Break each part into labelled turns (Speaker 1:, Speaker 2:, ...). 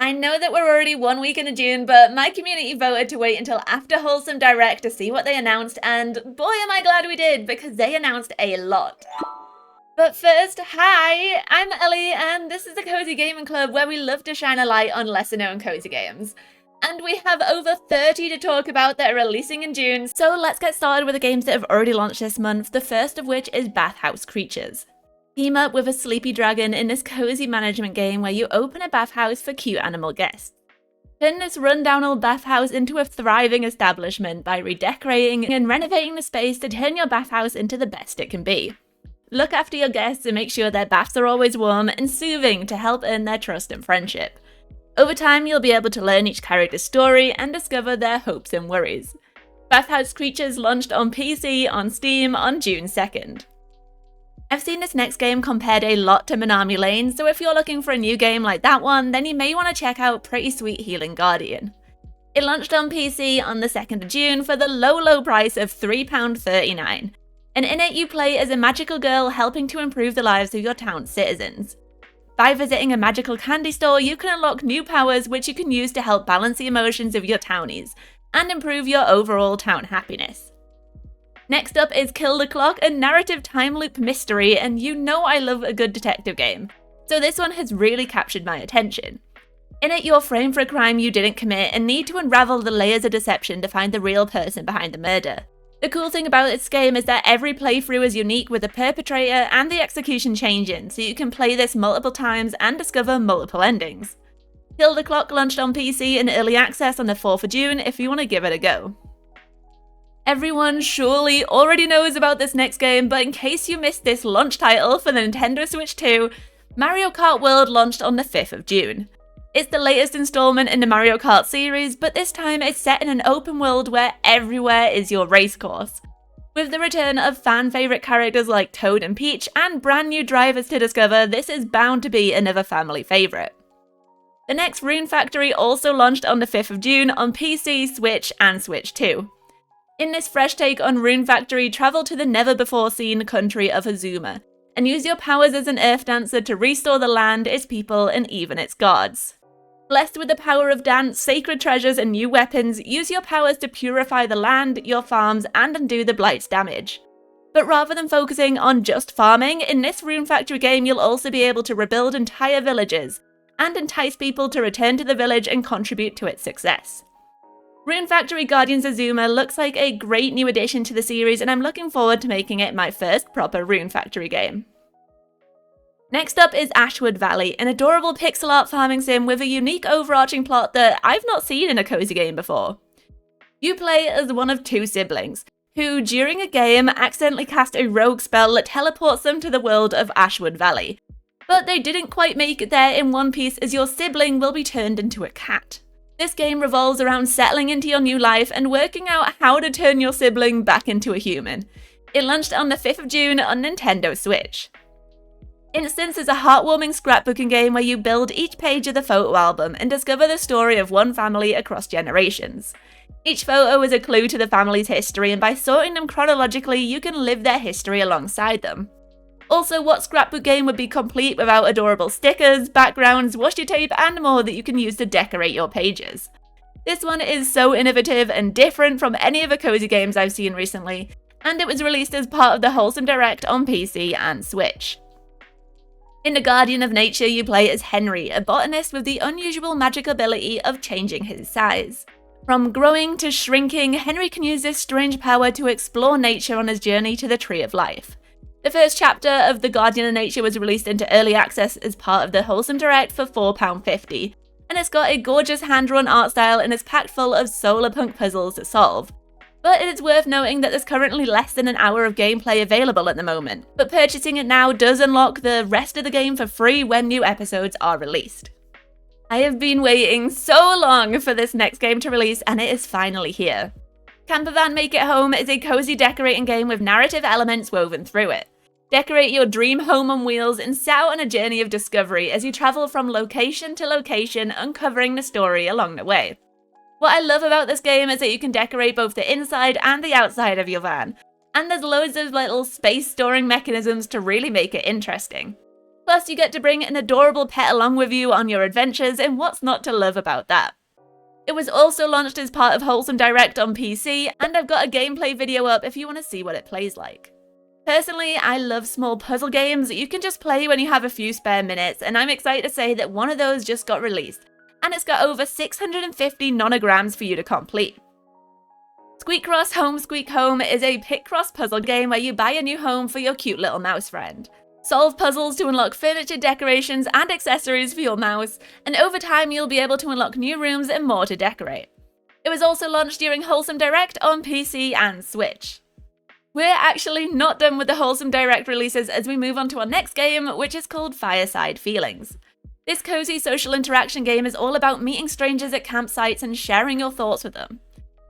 Speaker 1: I know that we're already 1 week into June, but my community voted to wait until after Wholesome Direct to see what they announced, and boy am I glad we did, because they announced a lot. But first, hi, I'm Ellie, and this is the Cozy Gaming Club where we love to shine a light on lesser-known cozy games. And we have over 30 to talk about that are releasing in June, so let's get started with the games that have already launched this month, the first of which is Bathhouse Creatures. Team up with a sleepy dragon in this cozy management game where you open a bathhouse for cute animal guests. Turn this rundown old bathhouse into a thriving establishment by redecorating and renovating the space to turn your bathhouse into the best it can be. Look after your guests and make sure their baths are always warm and soothing to help earn their trust and friendship. Over time, you'll be able to learn each character's story and discover their hopes and worries. Bathhouse Creatures launched on PC on Steam on June 2nd. I've seen this next game compared a lot to Minami Lane, so if you're looking for a new game like that one, then you may want to check out Pretty Sweet Healing Guardian. It launched on PC on the 2nd of June for the low price of £3.39, and in it you play as a magical girl helping to improve the lives of your town's citizens. By visiting a magical candy store, you can unlock new powers which you can use to help balance the emotions of your townies, and improve your overall town happiness. Next up is Kill the Clock, a narrative time loop mystery, and you know I love a good detective game, so this one has really captured my attention. In it, you're framed for a crime you didn't commit and need to unravel the layers of deception to find the real person behind the murder. The cool thing about this game is that every playthrough is unique with the perpetrator and the execution changing, so you can play this multiple times and discover multiple endings. Kill the Clock launched on PC in early access on the 4th of June if you want to give it a go. Everyone surely already knows about this next game, but in case you missed this launch title for the Nintendo Switch 2, Mario Kart World launched on the 5th of June. It's the latest installment in the Mario Kart series, but this time it's set in an open world where everywhere is your racecourse. With the return of fan-favourite characters like Toad and Peach and brand new drivers to discover, this is bound to be another family favourite. The next Rune Factory also launched on the 5th of June on PC, Switch and Switch 2. In this fresh take on Rune Factory, travel to the never-before-seen country of Azuma, and use your powers as an earth dancer to restore the land, its people, and even its gods. Blessed with the power of dance, sacred treasures, and new weapons, use your powers to purify the land, your farms, and undo the Blight's damage. But rather than focusing on just farming, in this Rune Factory game you'll also be able to rebuild entire villages, and entice people to return to the village and contribute to its success. Rune Factory Guardians Azuma looks like a great new addition to the series, and I'm looking forward to making it my first proper Rune Factory game. Next up is Ashwood Valley, an adorable pixel art farming sim with a unique overarching plot that I've not seen in a cozy game before. You play as one of two siblings, who during a game accidentally cast a rogue spell that teleports them to the world of Ashwood Valley. But they didn't quite make it there in one piece, as your sibling will be turned into a cat. This game revolves around settling into your new life and working out how to turn your sibling back into a human. It launched on the 5th of June on Nintendo Switch. Instance is a heartwarming scrapbooking game where you build each page of the photo album and discover the story of one family across generations. Each photo is a clue to the family's history, and by sorting them chronologically, you can live their history alongside them. Also, what scrapbook game would be complete without adorable stickers, backgrounds, washi tape, and more that you can use to decorate your pages? This one is so innovative and different from any of the cozy games I've seen recently, and it was released as part of the Wholesome Direct on PC and Switch. In The Guardian of Nature, you play as Henry, a botanist with the unusual magic ability of changing his size. From growing to shrinking, Henry can use this strange power to explore nature on his journey to the Tree of Life. The first chapter of The Guardian of Nature was released into early access as part of the Wholesome Direct for £4.50, and it's got a gorgeous hand-drawn art style and is packed full of solar punk puzzles to solve. But it is worth noting that there's currently less than an hour of gameplay available at the moment, but purchasing it now does unlock the rest of the game for free when new episodes are released. I have been waiting so long for this next game to release, and it is finally here. Campervan Make It Home is a cozy decorating game with narrative elements woven through it. Decorate your dream home on wheels and set out on a journey of discovery as you travel from location to location, uncovering the story along the way. What I love about this game is that you can decorate both the inside and the outside of your van, and there's loads of little space storing mechanisms to really make it interesting. Plus, you get to bring an adorable pet along with you on your adventures, and what's not to love about that? It was also launched as part of Wholesome Direct on PC, and I've got a gameplay video up if you want to see what it plays like. Personally, I love small puzzle games that you can just play when you have a few spare minutes, and I'm excited to say that one of those just got released, and it's got over 650 nonograms for you to complete. Squeakcross Home Squeak Home is a Picross puzzle game where you buy a new home for your cute little mouse friend. Solve puzzles to unlock furniture, decorations, and accessories for your mouse, and over time you'll be able to unlock new rooms and more to decorate. It was also launched during Wholesome Direct on PC and Switch. We're actually not done with the Wholesome Direct releases as we move on to our next game, which is called Fireside Feelings. This cozy social interaction game is all about meeting strangers at campsites and sharing your thoughts with them.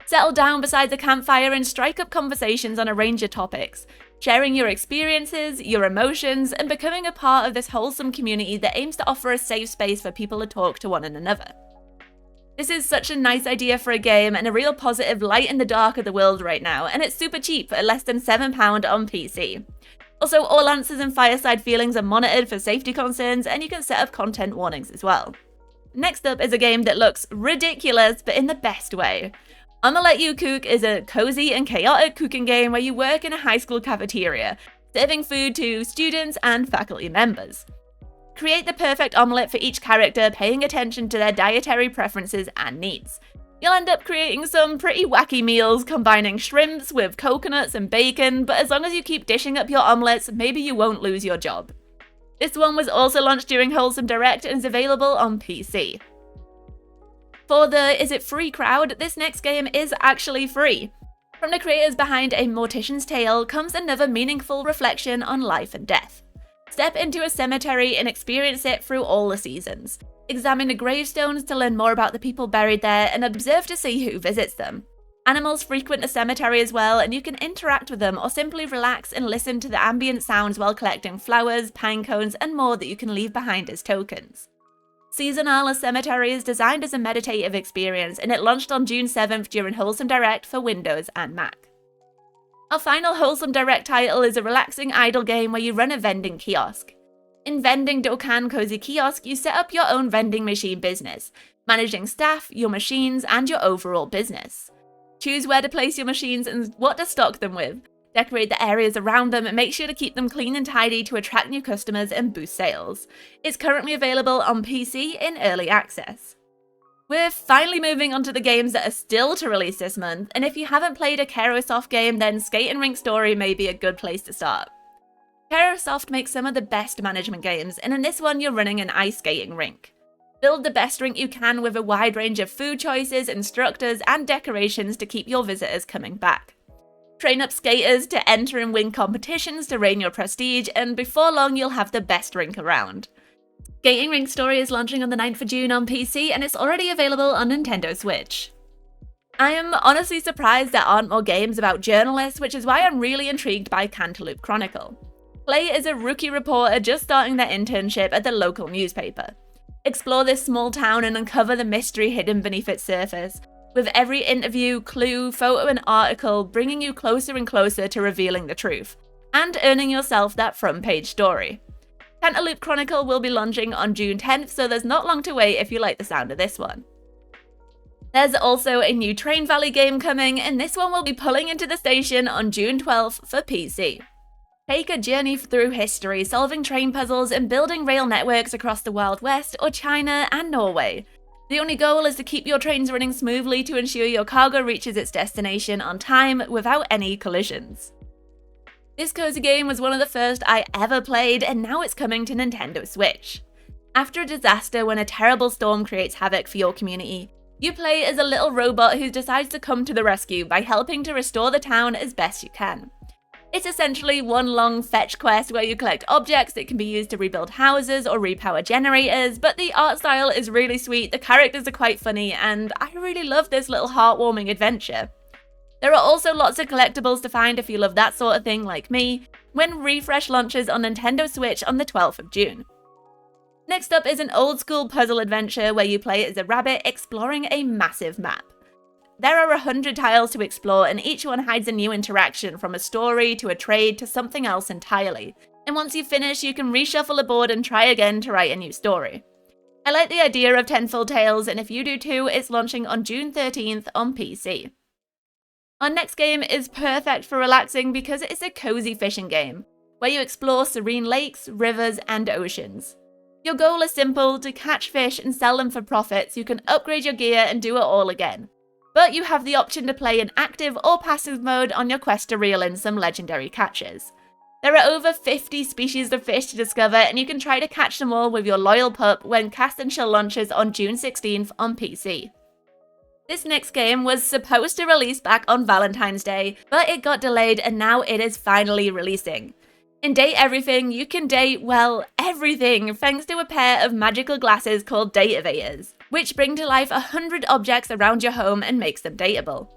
Speaker 1: Settle down beside the campfire and strike up conversations on a range of topics, sharing your experiences, your emotions, and becoming a part of this wholesome community that aims to offer a safe space for people to talk to one another. This is such a nice idea for a game and a real positive light in the dark of the world right now, and it's super cheap at less than £7 on PC. Also, all answers in Fireside Feelings are monitored for safety concerns, and you can set up content warnings as well. Next up is a game that looks ridiculous, but in the best way. I'ma Let You Cook is a cozy and chaotic cooking game where you work in a high school cafeteria, serving food to students and faculty members. Create the perfect omelette for each character, paying attention to their dietary preferences and needs. You'll end up creating some pretty wacky meals, combining shrimps with coconuts and bacon, but as long as you keep dishing up your omelettes, maybe you won't lose your job. This one was also launched during Wholesome Direct and is available on PC. For the is it free crowd, this next game is actually free. From the creators behind A Mortician's Tale comes another meaningful reflection on life and death. Step into a cemetery and experience it through all the seasons. Examine the gravestones to learn more about the people buried there and observe to see who visits them. Animals frequent the cemetery as well, and you can interact with them or simply relax and listen to the ambient sounds while collecting flowers, pine cones, and more that you can leave behind as tokens. Seasonal Cemetery is designed as a meditative experience, and it launched on June 7th during Wholesome Direct for Windows and Mac. Our final Wholesome Direct title is a relaxing idle game where you run a vending kiosk. In Vending Dokkan Cozy Kiosk, you set up your own vending machine business, managing staff, your machines, and your overall business. Choose where to place your machines and what to stock them with. Decorate the areas around them and make sure to keep them clean and tidy to attract new customers and boost sales. It's currently available on PC in early access. We're finally moving on to the games that are still to release this month, and if you haven't played a Kerosoft game, then Skate and Rink Story may be a good place to start. Kerosoft makes some of the best management games, and in this one you're running an ice skating rink. Build the best rink you can with a wide range of food choices, instructors, and decorations to keep your visitors coming back. Train up skaters to enter and win competitions to reign your prestige, and before long you'll have the best rink around. Skating Rink Story is launching on the 9th of June on PC, and it's already available on Nintendo Switch. I am honestly surprised there aren't more games about journalists, which is why I'm really intrigued by Cantaloupe Chronicle. Play is a rookie reporter just starting their internship at the local newspaper. Explore this small town and uncover the mystery hidden beneath its surface, with every interview, clue, photo, and article bringing you closer and closer to revealing the truth, and earning yourself that front page story. Cantaloupe Chronicle will be launching on June 10th, so there's not long to wait if you like the sound of this one. There's also a new Train Valley game coming, and this one will be pulling into the station on June 12th for PC. Take a journey through history, solving train puzzles and building rail networks across the Wild West or China and Norway. The only goal is to keep your trains running smoothly to ensure your cargo reaches its destination on time without any collisions. This cozy game was one of the first I ever played, and now it's coming to Nintendo Switch. After a disaster when a terrible storm creates havoc for your community, you play as a little robot who decides to come to the rescue by helping to restore the town as best you can. It's essentially one long fetch quest where you collect objects that can be used to rebuild houses or repower generators, but the art style is really sweet, the characters are quite funny, and I really love this little heartwarming adventure. There are also lots of collectibles to find if you love that sort of thing like me, when Refresh launches on Nintendo Switch on the 12th of June. Next up is an old school puzzle adventure where you play as a rabbit exploring a massive map. There are 100 tiles to explore, and each one hides a new interaction, from a story to a trade to something else entirely, and once you finish, you can reshuffle the board and try again to write a new story. I like the idea of 10 full tales, and if you do too, it's launching on June 13th on PC. Our next game is perfect for relaxing because it's a cozy fishing game, where you explore serene lakes, rivers, and oceans. Your goal is simple: to catch fish and sell them for profit so you can upgrade your gear and do it all again. But you have the option to play in active or passive mode on your quest to reel in some legendary catches. There are over 50 species of fish to discover, and you can try to catch them all with your loyal pup when Cast and Chill launches on June 16th on PC. This next game was supposed to release back on Valentine's Day, but it got delayed and now it is finally releasing. In Date Everything, you can date, well, everything, thanks to a pair of magical glasses called Datavators, which bring to life 100 objects around your home and makes them dateable.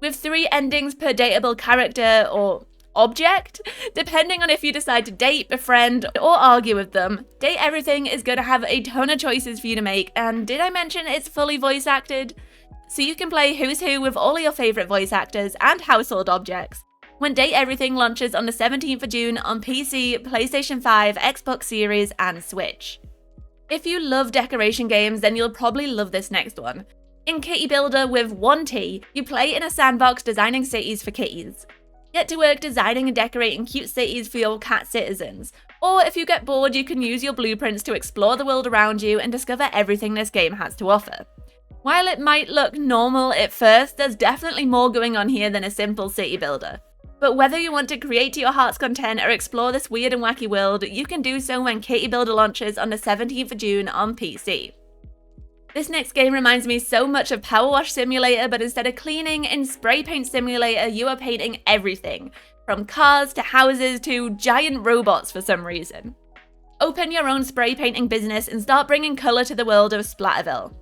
Speaker 1: With 3 endings per dateable character or object, depending on if you decide to date, befriend, or argue with them, Date Everything is going to have a ton of choices for you to make, and did I mention it's fully voice acted? So you can play Who's Who with all of your favourite voice actors and household objects when Date Everything launches on the 17th of June on PC, PlayStation 5, Xbox Series, and Switch. If you love decoration games, then you'll probably love this next one. In Kitty Builder with 1T, you play in a sandbox designing cities for kitties. Get to work designing and decorating cute cities for your cat citizens. Or if you get bored, you can use your blueprints to explore the world around you and discover everything this game has to offer. While it might look normal at first, there's definitely more going on here than a simple city builder. But whether you want to create to your heart's content or explore this weird and wacky world, you can do so when Kitty Builder launches on the 17th of June on PC. This next game reminds me so much of Power Wash Simulator, but instead of cleaning, in Spray Paint Simulator you are painting everything, from cars to houses to giant robots for some reason. Open your own spray painting business and start bringing colour to the world of Splatterville.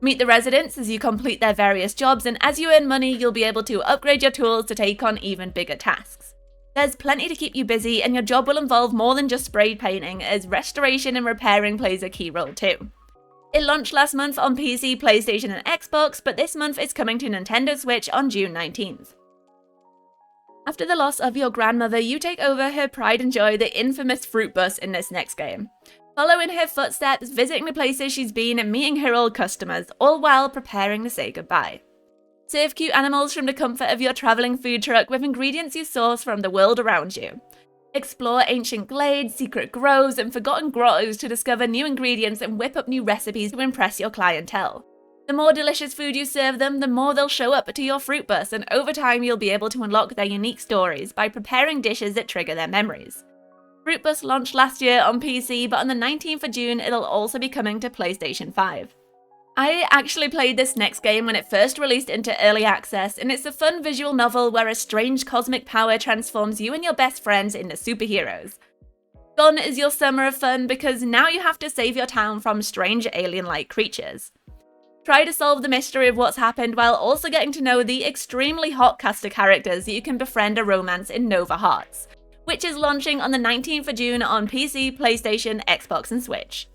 Speaker 1: Meet the residents as you complete their various jobs, and as you earn money, you'll be able to upgrade your tools to take on even bigger tasks. There's plenty to keep you busy, and your job will involve more than just spray painting, as restoration and repairing plays a key role too. It launched last month on PC, PlayStation, and Xbox, but this month it's coming to Nintendo Switch on June 19th. After the loss of your grandmother, you take over her pride and joy, the infamous Fruit Bus, in this next game. Follow in her footsteps, visiting the places she's been and meeting her old customers, all while preparing to say goodbye. Serve cute animals from the comfort of your travelling food truck with ingredients you source from the world around you. Explore ancient glades, secret groves, and forgotten grottos to discover new ingredients and whip up new recipes to impress your clientele. The more delicious food you serve them, the more they'll show up to your Fruit Bus, and over time you'll be able to unlock their unique stories by preparing dishes that trigger their memories. Fruit Bus launched last year on PC, but on the 19th of June it'll also be coming to PlayStation 5. I actually played this next game when it first released into early access, and it's a fun visual novel where a strange cosmic power transforms you and your best friends into superheroes. Gone is your summer of fun because now you have to save your town from strange alien-like creatures. Try to solve the mystery of what's happened while also getting to know the extremely hot cast of characters that you can befriend or romance in Nova Hearts, which is launching on the 19th of June on PC, PlayStation, Xbox, and Switch.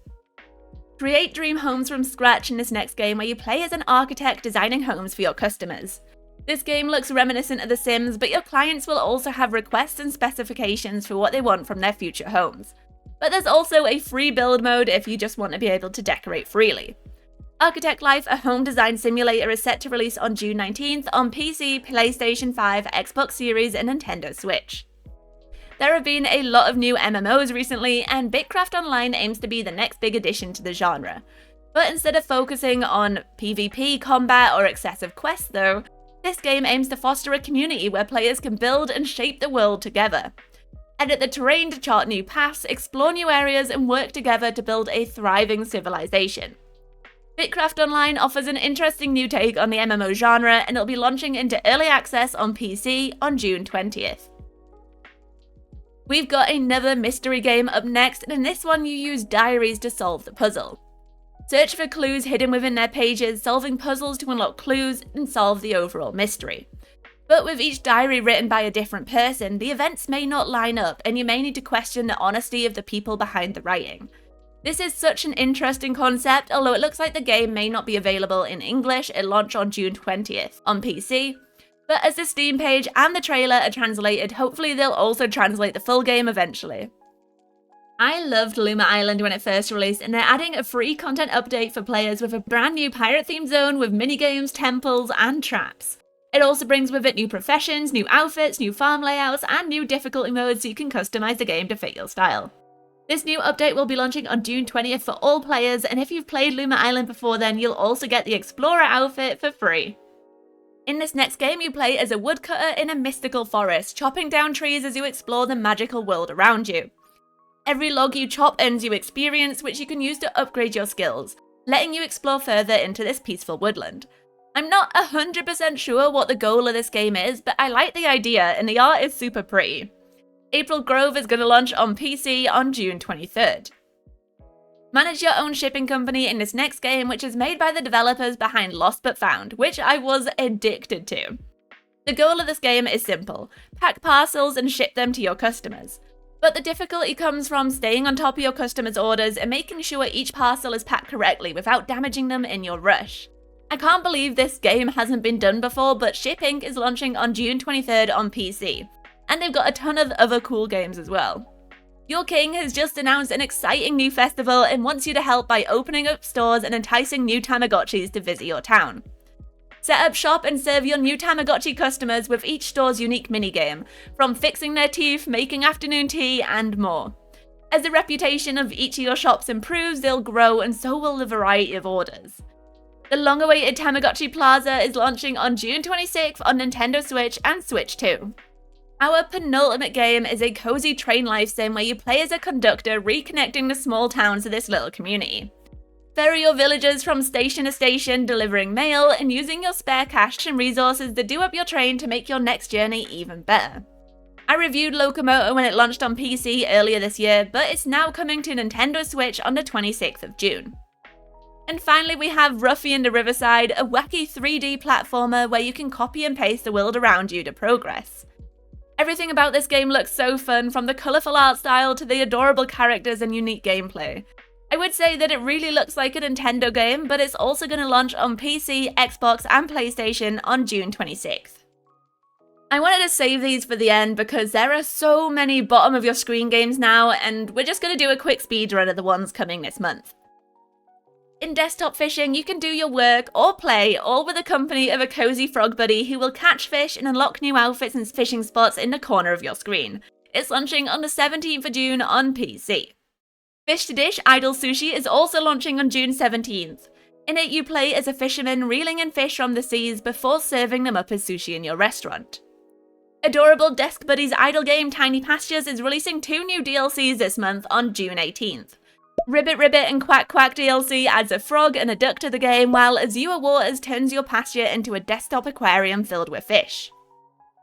Speaker 1: Create dream homes from scratch in this next game where you play as an architect designing homes for your customers. This game looks reminiscent of The Sims, but your clients will also have requests and specifications for what they want from their future homes. But there's also a free build mode if you just want to be able to decorate freely. Architect Life, a home design simulator, is set to release on June 19th on PC, PlayStation 5, Xbox Series, and Nintendo Switch. There have been a lot of new MMOs recently, and Bitcraft Online aims to be the next big addition to the genre. But instead of focusing on PvP, combat, or excessive quests though, this game aims to foster a community where players can build and shape the world together. Edit the terrain to chart new paths, explore new areas, and work together to build a thriving civilization. Bitcraft Online offers an interesting new take on the MMO genre, and it'll be launching into early access on PC on June 20th. We've got another mystery game up next, and in this one you use diaries to solve the puzzle. Search for clues hidden within their pages, solving puzzles to unlock clues and solve the overall mystery. But with each diary written by a different person, the events may not line up, and you may need to question the honesty of the people behind the writing. This is such an interesting concept, although it looks like the game may not be available in English. It launched on June 20th on PC. But as the Steam page and the trailer are translated, hopefully they'll also translate the full game eventually. I loved Luma Island when it first released, and they're adding a free content update for players with a brand new pirate-themed zone with minigames, temples, and traps. It also brings with it new professions, new outfits, new farm layouts, and new difficulty modes so you can customize the game to fit your style. This new update will be launching on June 20th for all players, and if you've played Luma Island before then, you'll also get the Explorer outfit for free. In this next game, you play as a woodcutter in a mystical forest, chopping down trees as you explore the magical world around you. Every log you chop earns you experience, which you can use to upgrade your skills, letting you explore further into this peaceful woodland. I'm not 100% sure what the goal of this game is, but I like the idea, and the art is super pretty. April Grove is going to launch on PC on June 23rd. Manage your own shipping company in this next game, which is made by the developers behind Lost But Found, which I was addicted to. The goal of this game is simple: pack parcels and ship them to your customers. But the difficulty comes from staying on top of your customers' orders and making sure each parcel is packed correctly without damaging them in your rush. I can't believe this game hasn't been done before, but Ship Inc. is launching on June 23rd on PC, and they've got a ton of other cool games as well. Your King has just announced an exciting new festival and wants you to help by opening up stores and enticing new Tamagotchis to visit your town. Set up shop and serve your new Tamagotchi customers with each store's unique minigame, from fixing their teeth, making afternoon tea, and more. As the reputation of each of your shops improves, they'll grow, and so will the variety of orders. The long-awaited Tamagotchi Plaza is launching on June 26th on Nintendo Switch and Switch 2. Our penultimate game is a cozy train life sim where you play as a conductor reconnecting the small towns of this little community. Ferry your villagers from station to station, delivering mail and using your spare cash and resources to do up your train to make your next journey even better. I reviewed Locomotor when it launched on PC earlier this year, but it's now coming to Nintendo Switch on the 26th of June. And finally, we have Ruffian the Riverside, a wacky 3D platformer where you can copy and paste the world around you to progress. Everything about this game looks so fun, from the colourful art style to the adorable characters and unique gameplay. I would say that it really looks like a Nintendo game, but it's also going to launch on PC, Xbox, and PlayStation on June 26th. I wanted to save these for the end because there are so many bottom of your screen games now, and we're just going to do a quick speedrun of the ones coming this month. In desktop fishing, you can do your work or play, all with the company of a cozy frog buddy who will catch fish and unlock new outfits and fishing spots in the corner of your screen. It's launching on the 17th of June on PC. Fish to Dish Idle Sushi is also launching on June 17th. In it, you play as a fisherman reeling in fish from the seas before serving them up as sushi in your restaurant. Adorable Desk Buddies idle game Tiny Pastures is releasing 2 new DLCs this month on June 18th. Ribbit Ribbit and Quack Quack DLC adds a frog and a duck to the game, while Azure Waters turns your pasture into a desktop aquarium filled with fish.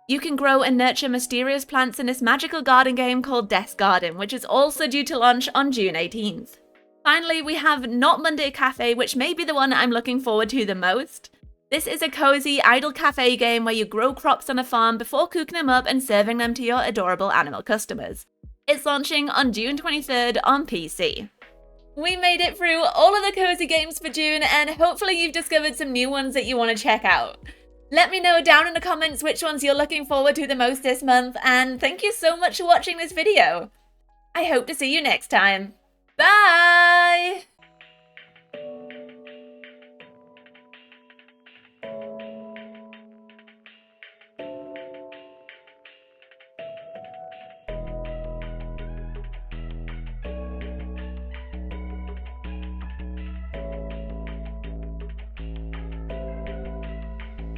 Speaker 1: You can grow and nurture mysterious plants in this magical garden game called Desk Garden, which is also due to launch on June 18th. Finally, we have Not Monday Cafe, which may be the one I'm looking forward to the most. This is a cozy, idle cafe game where you grow crops on a farm before cooking them up and serving them to your adorable animal customers. It's launching on June 23rd on PC. We made it through all of the cozy games for June, and hopefully you've discovered some new ones that you want to check out. Let me know down in the comments which ones you're looking forward to the most this month, and thank you so much for watching this video. I hope to see you next time. Bye!